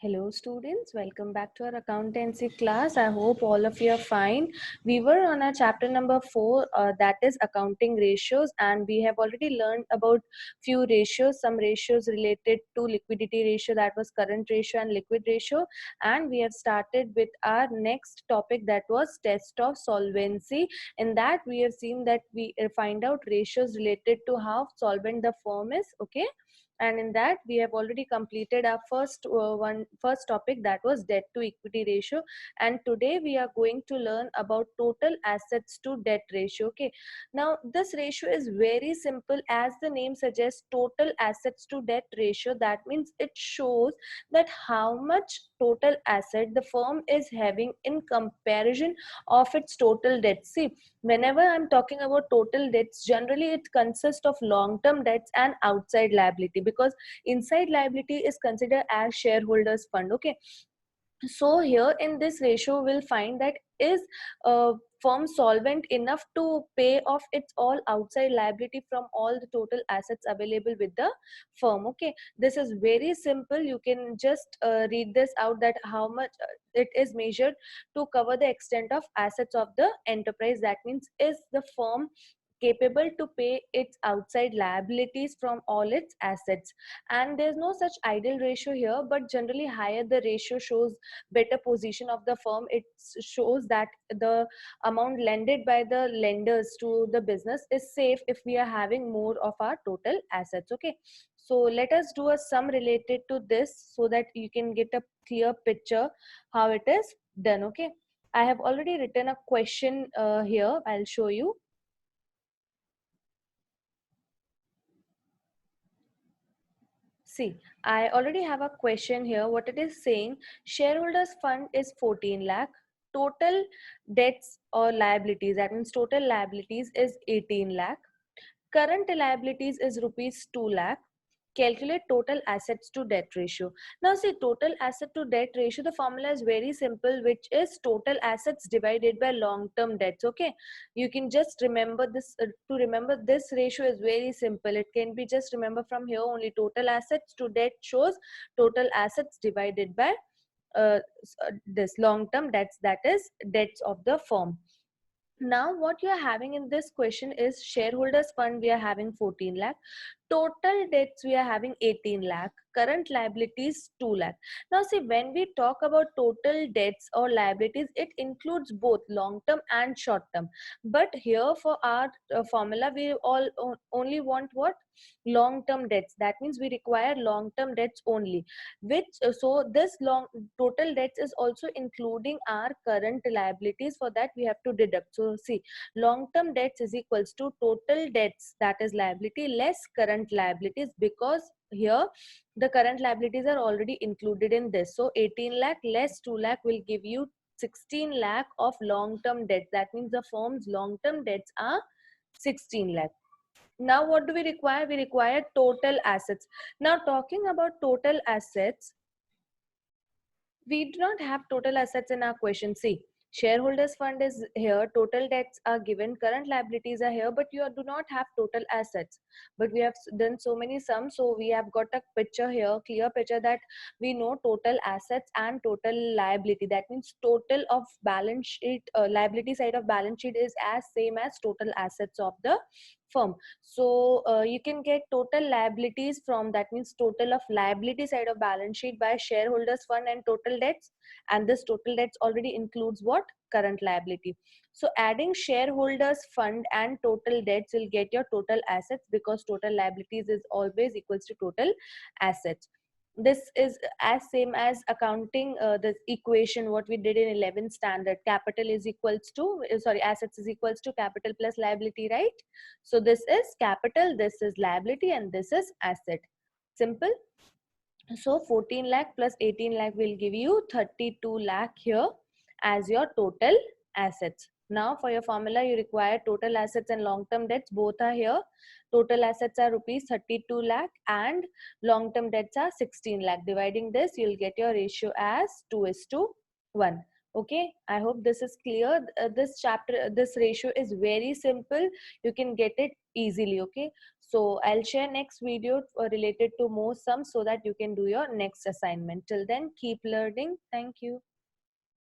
Hello students, welcome back to our accountancy class. I hope all of you are fine. We were on our chapter number 4, that is accounting ratios, and we have already learned about few ratios, some ratios related to liquidity ratio, that was current ratio and liquid ratio, and we have started with our next topic, that was test of solvency. In that we have seen that we find out ratios related to how solvent the firm is, okay? And in that we have already completed our first topic, that was debt to equity ratio, and today we are going to learn about total assets to debt ratio. Okay, now this ratio is very simple. As the name suggests, total assets to debt ratio, that means it shows that how much total asset the firm is having in comparison of its total debt. See, whenever I'm talking about total debts, generally it consists of long term debts and outside liability, because inside liability is considered as shareholders fund. Okay, so here in this ratio we'll find that is a firm solvent enough to pay off its all outside liability from all the total assets available with the firm. Okay, this is very simple. You can just read this out, that how much it is measured to cover the extent of assets of the enterprise. That means, is the firm capable to pay its outside liabilities from all its assets? And there's no such ideal ratio here, but generally higher the ratio shows better position of the firm. It shows that the amount lended by the lenders to the business is safe if we are having more of our total assets. Okay, so let us do a sum related to this so that you can get a clear picture how it is done. Okay, I have already written a question here. I'll show you. See, I already have a question here. What it is saying, shareholders fund is 14 lakh. Total debts or liabilities, that means total liabilities is 18 lakh. Current liabilities is rupees 2 lakh. Calculate total assets to debt ratio. Now see, total asset to debt ratio, the formula is very simple, which is total assets divided by long term debts. Okay, you can just remember this. To remember this ratio is very simple. It can be just remember from here only. Total assets to debt shows total assets divided by this long term debts, that is debts of the firm. Now what you are having in this question is shareholders fund, we are having 14 lakh. Total debts we are having 18 lakh. Current liabilities 2 lakh. Now see, when we talk about total debts or liabilities, it includes both long term and short term. But here for our formula, we all only want what? Long term debts. That means we require long term debts only, which so this long total debts is also including our current liabilities. For that we have to deduct. So see, long term debts is equals to total debts, that is liability, less current liabilities, because here the current liabilities are already included in this. So 18 lakh less 2 lakh will give you 16 lakh of long term debts. That means the firm's long term debts are 16 lakh. Now what do we require? We require total assets. Now talking about total assets, we do not have total assets in our question. See, shareholders fund is here, total debts are given, current liabilities are here, but you do not have total assets. But we have done so many sums, so we have got a picture here, clear picture, that we know total assets and total liability. That means total of balance sheet, liability side of balance sheet is as same as total assets of the firm. So you can get total liabilities from, that means total of liability side of balance sheet by shareholders fund and total debts, and this total debts already includes what? Current liability. So adding shareholders fund and total debts will get your total assets, because total liabilities is always equals to total assets. This is as same as accounting the equation what we did in 11th standard. Capital is equals to assets is equals to capital plus liability, right? So this is capital, this is liability, and this is asset. Simple. So 14 lakh plus 18 lakh will give you 32 lakh here as your total assets. Now for your formula, you require total assets and long term debts, both are here. Total assets are rupees 32 lakh and long term debts are 16 lakh. Dividing this, you'll get your ratio as 2:1. Okay, I hope this is clear. This ratio is very simple. You can get it easily. Okay, So I'll share next video related to more sums so that you can do your next assignment. Till then, keep learning. Thank you.